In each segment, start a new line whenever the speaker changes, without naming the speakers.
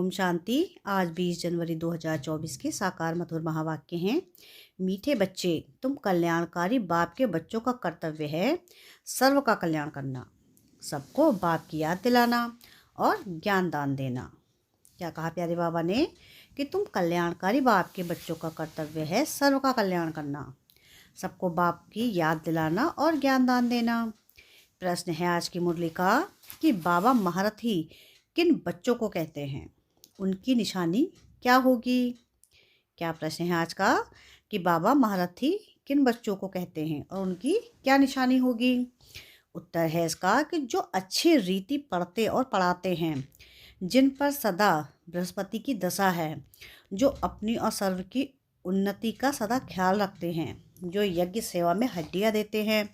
ओम शांति। आज 20 जनवरी 2024 के साकार मधुर महावाक्य हैं। मीठे बच्चे, तुम कल्याणकारी बाप के बच्चों का कर्तव्य है सर्व का कल्याण करना, सबको बाप की याद दिलाना और ज्ञान दान देना। क्या कहा प्यारे बाबा ने कि तुम कल्याणकारी बाप के बच्चों का कर्तव्य है सर्व का कल्याण करना, सबको बाप की याद दिलाना और ज्ञान दान देना। प्रश्न है आज की मुरली का कि बाबा महारथी किन बच्चों को कहते हैं, उनकी निशानी क्या होगी। क्या प्रश्न है आज का कि बाबा महारथी किन बच्चों को कहते हैं और उनकी क्या निशानी होगी। उत्तर है इसका कि जो अच्छी रीति पढ़ते और पढ़ाते हैं, जिन पर सदा बृहस्पति की दशा है, जो अपनी और सर्व की उन्नति का सदा ख्याल रखते हैं, जो यज्ञ सेवा में हड्डियाँ देते हैं,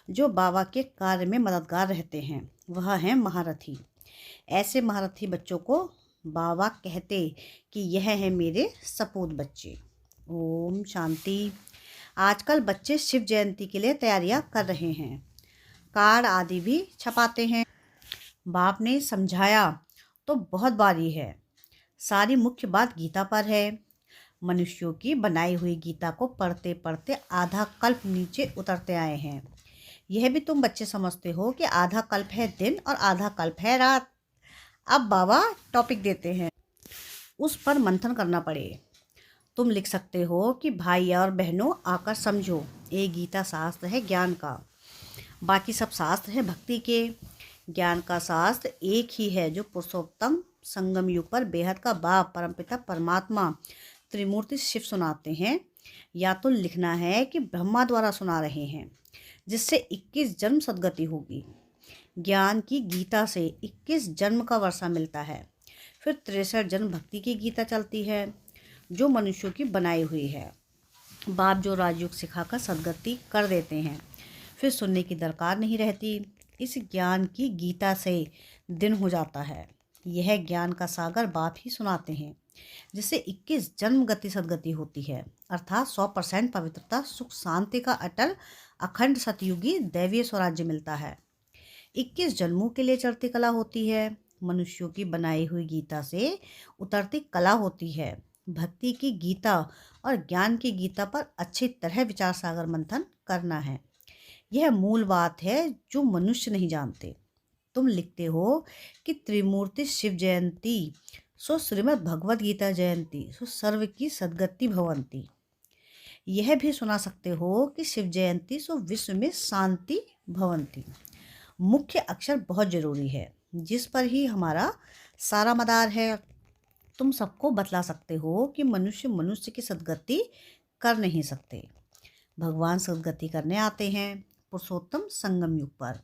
जो बाबा के कार्य में मददगार रहते हैं, वह हैं महारथी। ऐसे महारथी बच्चों को बाबा कहते कि यह है मेरे सपूत बच्चे। ओम शांति। आजकल बच्चे शिव जयंती के लिए तैयारियां कर रहे हैं, कार्ड आदि भी छपाते हैं। बाप ने समझाया तो बहुत बारी है, सारी मुख्य बात गीता पर है। मनुष्यों की बनाई हुई गीता को पढ़ते पढ़ते आधा कल्प नीचे उतरते आए हैं। यह भी तुम बच्चे समझते हो कि आधा कल्प है दिन और आधा कल्प है रात। अब बाबा टॉपिक देते हैं, उस पर मंथन करना पड़े। तुम लिख सकते हो कि भाई और बहनों आकर समझो, एक गीता शास्त्र है ज्ञान का, बाकी सब शास्त्र है भक्ति के। ज्ञान का शास्त्र एक ही है जो पुरुषोत्तम संगम युग पर बेहद का बाप परमपिता परमात्मा त्रिमूर्ति शिव सुनाते हैं, या तो लिखना है कि ब्रह्मा द्वारा सुना रहे हैं, जिससे 21 जन्म सदगति होगी। ज्ञान की गीता से 21 जन्म का वर्षा मिलता है, फिर 63 जन्म भक्ति की गीता चलती है जो मनुष्यों की बनाई हुई है। बाप जो राजयोग सिखाकर सदगति कर देते हैं, फिर सुनने की दरकार नहीं रहती। इस ज्ञान की गीता से दिन हो जाता है। यह ज्ञान का सागर बाप ही सुनाते हैं, जिससे 21 जन्म गति सदगति होती है, अर्थात 100% पवित्रता, सुख, शांति का अटल अखंड सतयुगी दैवीय स्वराज्य मिलता है। 21 जन्मों के लिए चढ़ती कला होती है। मनुष्यों की बनाई हुई गीता से उतरती कला होती है। भक्ति की गीता और ज्ञान की गीता पर अच्छी तरह विचार सागर मंथन करना है। यह मूल बात है जो मनुष्य नहीं जानते। तुम लिखते हो कि त्रिमूर्ति शिव जयंती सो श्रीमद् भगवद गीता जयंती सो सर्व की सद्गति भवंती। यह भी सुना सकते हो कि शिव जयंती सो विश्व में शांति भवंती। मुख्य अक्षर बहुत जरूरी है, जिस पर ही हमारा सारा मदार है। तुम सबको बतला सकते हो कि मनुष्य की सद्गति कर नहीं सकते, भगवान सद्गति करने आते हैं पुरुषोत्तम संगम युग पर,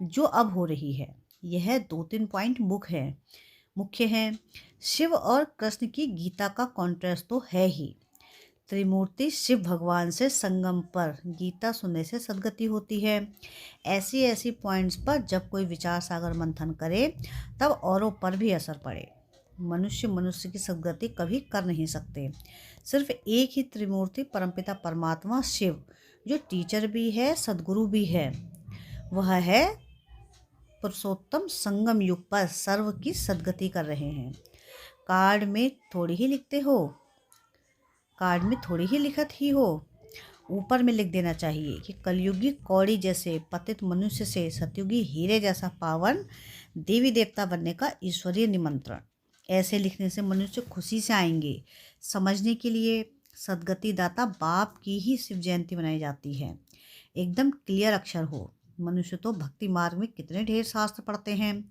जो अब हो रही है। यह 2-3 पॉइंट मुख्य हैं। शिव और कृष्ण की गीता का कॉन्ट्रास्ट तो है ही। त्रिमूर्ति शिव भगवान से संगम पर गीता सुनने से सद्गति होती है। ऐसी पॉइंट्स पर जब कोई विचार सागर मंथन करे, तब औरों पर भी असर पड़े। मनुष्य की सद्गति कभी कर नहीं सकते। सिर्फ एक ही त्रिमूर्ति परमपिता परमात्मा शिव, जो टीचर भी है सद्गुरु भी है, वह है पुरुषोत्तम संगम युग पर सर्व की सद्गति कर रहे हैं। कार्ड में थोड़ी ही लिखत ही हो, ऊपर में लिख देना चाहिए कि कलयुगी कौड़ी जैसे पतित मनुष्य से सतयुगी हीरे जैसा पावन देवी देवता बनने का ईश्वरीय निमंत्रण। ऐसे लिखने से मनुष्य खुशी से आएंगे। समझने के लिए सद्गति दाता बाप की ही शिव जयंती मनाई जाती है। एकदम क्लियर अक्षर हो। मनुष्य तो भक्ति मार्ग में कितने ढेर शास्त्र पढ़ते हैं,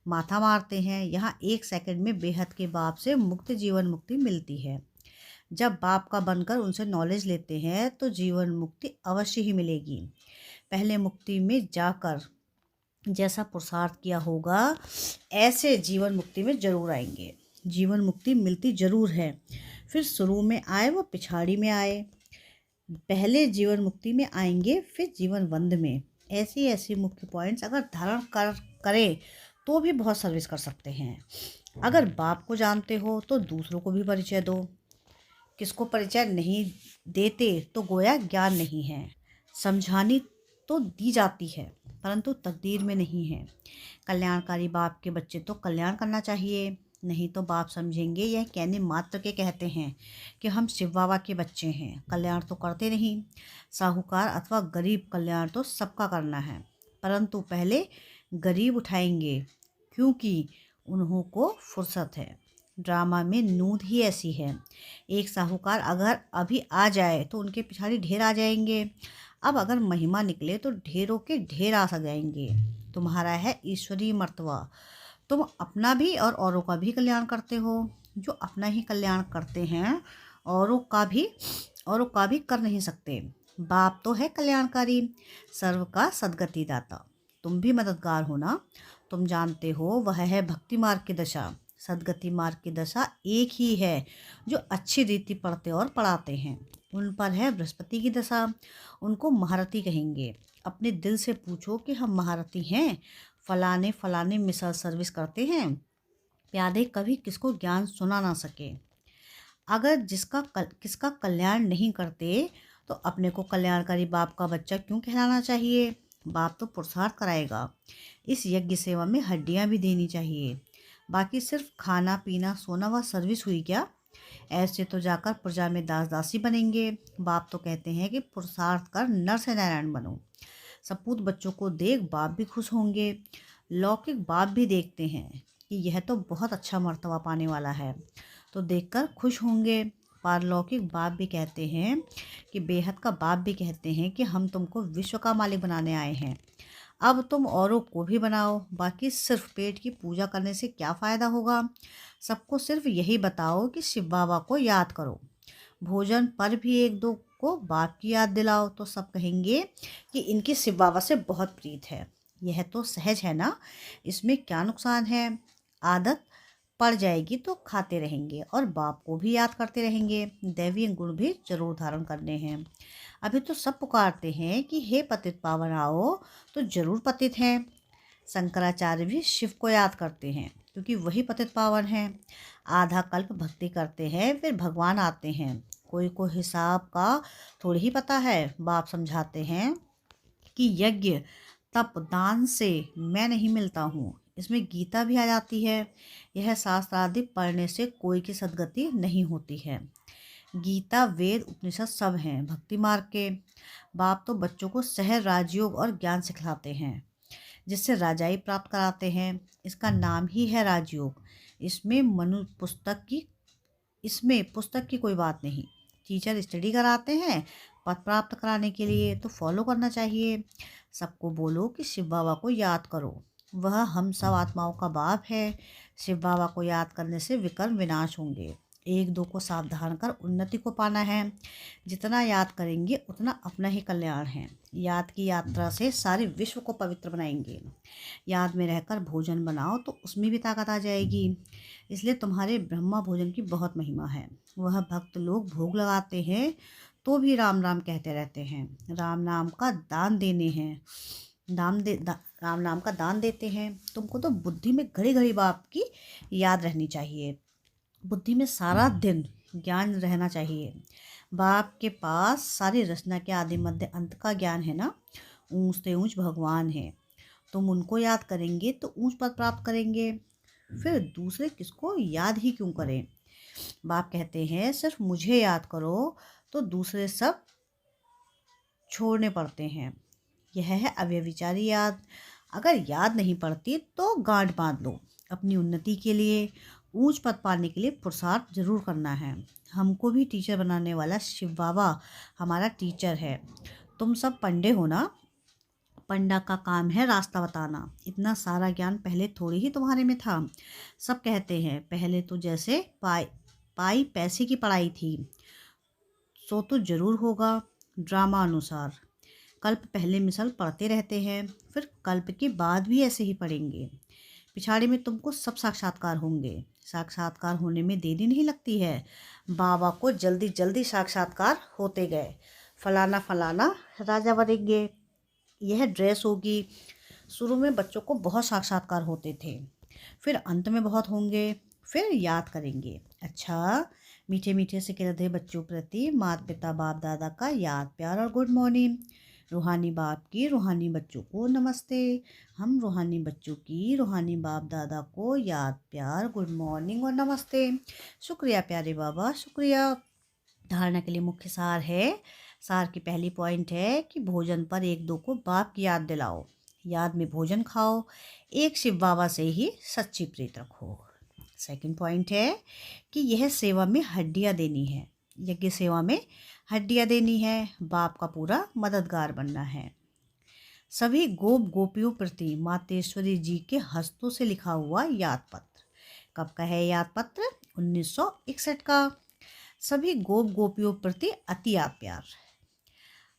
माथा मारते हैं। यहाँ 1 सेकंड में बेहद के बाप से मुक्त जीवन मुक्ति मिलती है। जब बाप का बनकर उनसे नॉलेज लेते हैं तो जीवन मुक्ति अवश्य ही मिलेगी। पहले मुक्ति में जाकर जैसा पुरुषार्थ किया होगा, ऐसे जीवन मुक्ति में जरूर आएंगे। जीवन मुक्ति मिलती जरूर है, फिर शुरू में आए वो पिछाड़ी में आए। पहले जीवन मुक्ति में आएंगे, फिर जीवन बंध में। ऐसी मुख्य पॉइंट्स अगर धारण करें तो भी बहुत सर्विस कर सकते हैं। अगर बाप को जानते हो तो दूसरों को भी परिचय दो। किसको परिचय नहीं देते तो गोया ज्ञान नहीं है। समझानी तो दी जाती है, परंतु तकदीर में नहीं है। कल्याणकारी बाप के बच्चे तो कल्याण करना चाहिए। नहीं तो बाप समझेंगे यह कहने मात्र के कहते हैं कि हम शिव बाबा के बच्चे हैं, कल्याण तो करते नहीं। साहूकार अथवा गरीब कल्याण तो सबका करना है, परंतु पहले गरीब उठाएंगे क्योंकि उन्हों को फुर्सत है। ड्रामा में नूंद ही ऐसी है, एक साहूकार अगर अभी आ जाए तो उनके पिछाड़ी ढेर आ जाएंगे। अब अगर महिमा निकले तो ढेरों के ढेर आ जाएंगे। तुम्हारा है ईश्वरीय मर्तबा, तुम अपना भी और औरों का भी कल्याण करते हो। जो अपना ही कल्याण करते हैं औरों का भी कर नहीं सकते। बाप तो है कल्याणकारी, सर्व का सद्गति दाता। तुम भी मददगार हो ना। तुम जानते हो वह है भक्ति मार्ग की दशा। सद्गति मार्ग की दशा एक ही है जो अच्छी रीति पढ़ते और पढ़ाते हैं। उन पर है बृहस्पति की दशा, उनको महारथी कहेंगे। अपने दिल से पूछो कि हम महारथी हैं, फलाने फलाने मिसल सर्विस करते हैं। प्यादे कभी किसको ज्ञान सुना ना सके। अगर किसका कल्याण नहीं करते तो अपने को कल्याणकारी बाप का बच्चा क्यों कहलाना चाहिए। बाप तो पुरुषार्थ कराएगा। इस यज्ञ सेवा में हड्डियां भी देनी चाहिए, बाकी सिर्फ खाना पीना सोना व सर्विस हुई क्या। ऐसे तो जाकर प्रजा में दास दासी बनेंगे। बाप तो कहते हैं कि पुरुषार्थ कर नर से नारायण बनो। सपूत बच्चों को देख बाप भी खुश होंगे। लौकिक बाप भी देखते हैं कि यह तो बहुत अच्छा मर्तबा पाने वाला है, तो देखकर खुश होंगे। पारलौकिक बाप भी कहते हैं कि बेहद का बाप भी कहते हैं कि हम तुमको विश्व का मालिक बनाने आए हैं, अब तुम औरों को भी बनाओ। बाकी सिर्फ पेट की पूजा करने से क्या फ़ायदा होगा। सबको सिर्फ यही बताओ कि शिव बाबा को याद करो। भोजन पर भी एक दो को बाप की याद दिलाओ तो सब कहेंगे कि इनकी शिव बाबा से बहुत प्रीत है। यह तो सहज है ना, इसमें क्या नुकसान है। आदत पड़ जाएगी तो खाते रहेंगे और बाप को भी याद करते रहेंगे। दैवीय गुण भी जरूर धारण करने हैं। अभी तो सब पुकारते हैं कि हे पतित पावन आओ, तो जरूर पतित हैं। शंकराचार्य भी शिव को याद करते हैं क्योंकि वही पतित पावन हैं। आधा कल्प भक्ति करते हैं, फिर भगवान आते हैं। कोई को हिसाब का थोड़ी ही पता है। बाप समझाते हैं कि यज्ञ तप दान से मैं नहीं मिलता हूँ। इसमें गीता भी आ जाती है। यह शास्त्र आदि पढ़ने से कोई की सद्गति नहीं होती है। गीता वेद उपनिषद सब हैं भक्ति मार्ग के। बाप तो बच्चों को सहज राजयोग और ज्ञान सिखलाते हैं, जिससे राजाई प्राप्त कराते हैं। इसका नाम ही है राजयोग। इसमें पुस्तक की कोई बात नहीं। टीचर स्टडी कराते हैं पद प्राप्त कराने के लिए, तो फॉलो करना चाहिए। सबको बोलो कि शिव बाबा को याद करो, वह हम सब आत्माओं का बाप है। शिव बाबा को याद करने से विकर्म विनाश होंगे। एक दो को सावधान कर उन्नति को पाना है। जितना याद करेंगे उतना अपना ही कल्याण है। याद की यात्रा से सारे विश्व को पवित्र बनाएंगे। याद में रहकर भोजन बनाओ तो उसमें भी ताकत आ जाएगी। इसलिए तुम्हारे ब्रह्मा भोजन की बहुत महिमा है। वह भक्त लोग भोग लगाते हैं तो भी राम राम कहते रहते हैं। राम नाम का दान देने हैं राम नाम का दान देते हैं। तुमको तो बुद्धि में घड़ी घड़ी बाप की याद रहनी चाहिए। बुद्धि में सारा दिन ज्ञान रहना चाहिए। बाप के पास सारी रचना के आदि मध्य अंत का ज्ञान है ना। ऊंच से ऊंच भगवान है। तुम उनको याद करेंगे तो ऊंच पद प्राप्त करेंगे। फिर दूसरे किसको याद ही क्यों करें। बाप कहते हैं सिर्फ मुझे याद करो तो दूसरे सब छोड़ने पड़ते हैं। यह है अव्यभिचारी याद। अगर याद नहीं पड़ती तो गांठ बांध लो। अपनी उन्नति के लिए ऊंच पद पाने के लिए पुरुषार्थ जरूर करना है। हमको भी टीचर बनाने वाला शिव बाबा हमारा टीचर है। तुम सब पंडे हो ना। पंडा का काम है रास्ता बताना। इतना सारा ज्ञान पहले थोड़ी ही तुम्हारे में था। सब कहते हैं पहले तो जैसे पाई पैसे की पढ़ाई थी, सो तो जरूर होगा। ड्रामा अनुसार कल्प पहले मिसल पढ़ते रहते हैं, फिर कल्प के बाद भी ऐसे ही पढ़ेंगे। पिछाड़ी में तुमको सब साक्षात्कार होंगे। साक्षात्कार होने में देरी नहीं लगती है। बाबा को जल्दी जल्दी साक्षात्कार होते गए। फलाना फलाना राजा बनेंगे, यह ड्रेस होगी। शुरू में बच्चों को बहुत साक्षात्कार होते थे, फिर अंत में बहुत होंगे, फिर याद करेंगे। अच्छा, मीठे मीठे से कहते बच्चों प्रति माता पिता बाप दादा का याद प्यार और गुड मॉर्निंग। रूहानी बाप की रूहानी बच्चों को नमस्ते। हम रूहानी बच्चों की रूहानी बाप दादा को याद, प्यार, गुड मॉर्निंग और नमस्ते। शुक्रिया प्यारे बाबा, शुक्रिया। धारणा के लिए मुख्य सार है। सार की पहली पॉइंट है कि भोजन पर एक दो को बाप की याद दिलाओ, याद में भोजन खाओ, एक शिव बाबा से ही सच्ची प्रीत रखो। सेकंड पॉइंट है कि यह सेवा में हड्डियाँ देनी है, यज्ञ सेवा में हड्डियाँ देनी है, बाप का पूरा मददगार बनना है। सभी गोप गोपियों प्रति मातेश्वरी जी के हस्तों से लिखा हुआ याद पत्र। कब का है याद पत्र? 1961 का। सभी गोप गोपियों प्रति अति याद प्यार।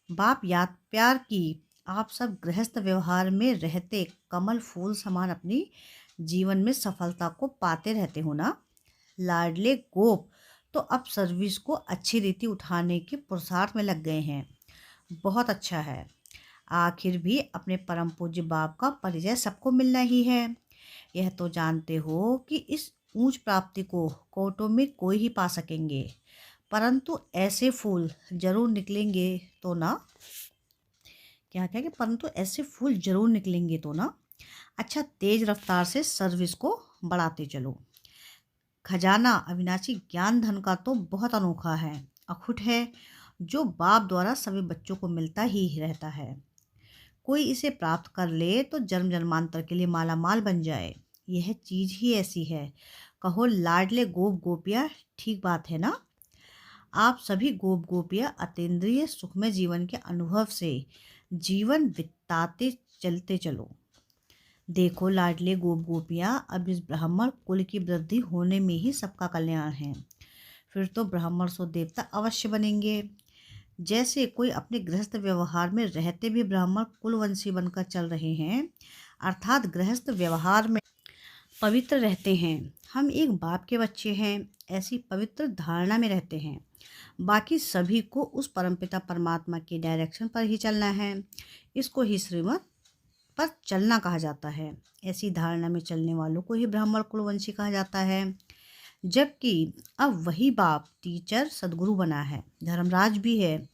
बाप याद प्यार की आप सब गृहस्थ व्यवहार में रहते कमल फूल समान अपनी जीवन में सफलता को पाते रहते हो ना। लाडले गोप तो अब सर्विस को अच्छी रीति उठाने के पुरुषार्थ में लग गए हैं। बहुत अच्छा है। आखिर भी अपने परम पूज्य बाप का परिचय सबको मिलना ही है। यह तो जानते हो कि इस ऊंच प्राप्ति को कोटों में कोई ही पा सकेंगे, परंतु ऐसे फूल जरूर निकलेंगे तो ना। क्या क्या कि परंतु ऐसे फूल जरूर निकलेंगे तो ना। अच्छा, तेज रफ्तार से सर्विस को बढ़ाते चलो। खजाना अविनाशी ज्ञान धन का तो बहुत अनोखा है, अखुट है, जो बाप द्वारा सभी बच्चों को मिलता ही रहता है। कोई इसे प्राप्त कर ले तो जन्म जन्मांतर के लिए माला माल बन जाए। यह चीज़ ही ऐसी है। कहो लाडले गोप गोपियाँ, ठीक बात है ना। आप सभी गोप गोपियाँ अतीन्द्रिय सुखमय जीवन के अनुभव से जीवन बिताते चलते चलो। देखो लाडले गोप गोपियाँ, अब इस ब्राह्मण कुल की वृद्धि होने में ही सबका कल्याण है। फिर तो ब्राह्मण सो देवता अवश्य बनेंगे। जैसे कोई अपने गृहस्थ व्यवहार में रहते भी ब्राह्मण कुलवंशी बनकर चल रहे हैं, अर्थात गृहस्थ व्यवहार में पवित्र रहते हैं। हम एक बाप के बच्चे हैं, ऐसी पवित्र धारणा में रहते हैं। बाकी सभी को उस परमपिता परमात्मा के डायरेक्शन पर ही चलना है। इसको ही श्रीमत पर चलना कहा जाता है। ऐसी धारणा में चलने वालों को ही ब्राह्मण कुलवंशी कहा जाता है। जबकि अब वही बाप टीचर सदगुरु बना है, धर्मराज भी है,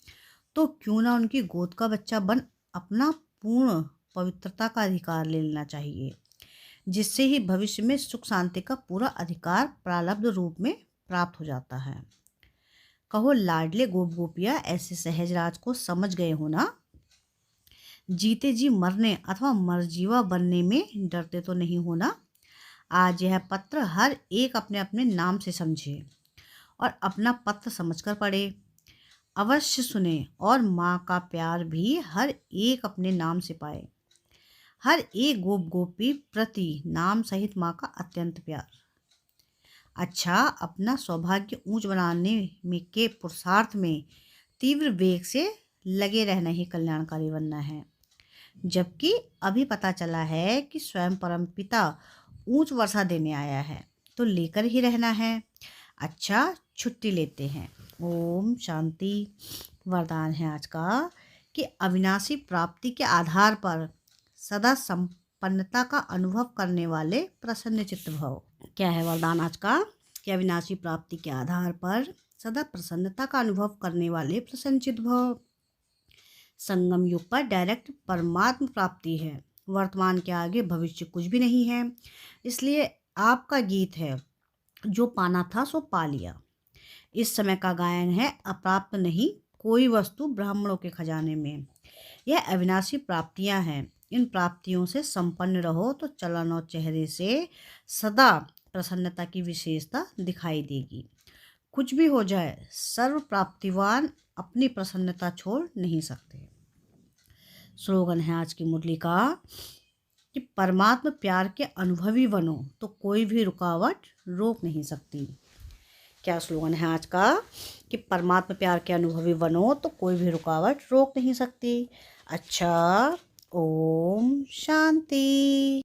तो क्यों ना उनकी गोद का बच्चा बन अपना पूर्ण पवित्रता का अधिकार ले लेना चाहिए, जिससे ही भविष्य में सुख शांति का पूरा अधिकार प्रारब्ध रूप में प्राप्त हो जाता है। कहो लाडले गोप गोपियाँ, ऐसे सहज राज को समझ गए हो ना। जीते जी मरने अथवा मरजीवा बनने में डरते तो नहीं हो ना। आज यह पत्र हर एक अपने अपने नाम से समझे और अपना पत्र समझकर पढ़े, अवश्य सुने और माँ का प्यार भी हर एक अपने नाम से पाए। हर एक गोप गोपी प्रति नाम सहित माँ का अत्यंत प्यार। अच्छा, अपना सौभाग्य ऊंच बनाने में के पुरुषार्थ में तीव्र वेग से लगे रहना ही कल्याणकारी बनना है। जबकि अभी पता चला है कि स्वयं परमपिता ऊंच वर्षा देने आया है, तो लेकर ही रहना है। अच्छा, छुट्टी लेते हैं। ओम शांति। वरदान है आज का कि अविनाशी प्राप्ति के आधार पर सदा संपन्नता का अनुभव करने वाले प्रसन्न चित्त भव। क्या है वरदान आज का? कि अविनाशी प्राप्ति के आधार पर सदा प्रसन्नता का अनुभव करने वाले प्रसन्न चित्त भव। संगम युग पर डायरेक्ट परमात्म प्राप्ति है। वर्तमान के आगे भविष्य कुछ भी नहीं है, इसलिए आपका गीत है, जो पाना था सो पा लिया। इस समय का गायन है, अप्राप्त नहीं कोई वस्तु ब्राह्मणों के खजाने में। यह अविनाशी प्राप्तियां हैं। इन प्राप्तियों से संपन्न रहो तो चलन और चेहरे से सदा प्रसन्नता की विशेषता दिखाई देगी। कुछ भी हो जाए, सर्व प्राप्तिवान अपनी प्रसन्नता छोड़ नहीं सकते। स्लोगन है आज की मुरली का कि परमात्मा प्यार के अनुभवी बनो तो कोई भी रुकावट रोक नहीं सकती। क्या स्लोगन है आज का? कि परमात्मा प्यार के अनुभवी बनो तो कोई भी रुकावट रोक नहीं सकती। अच्छा, ओम शांति।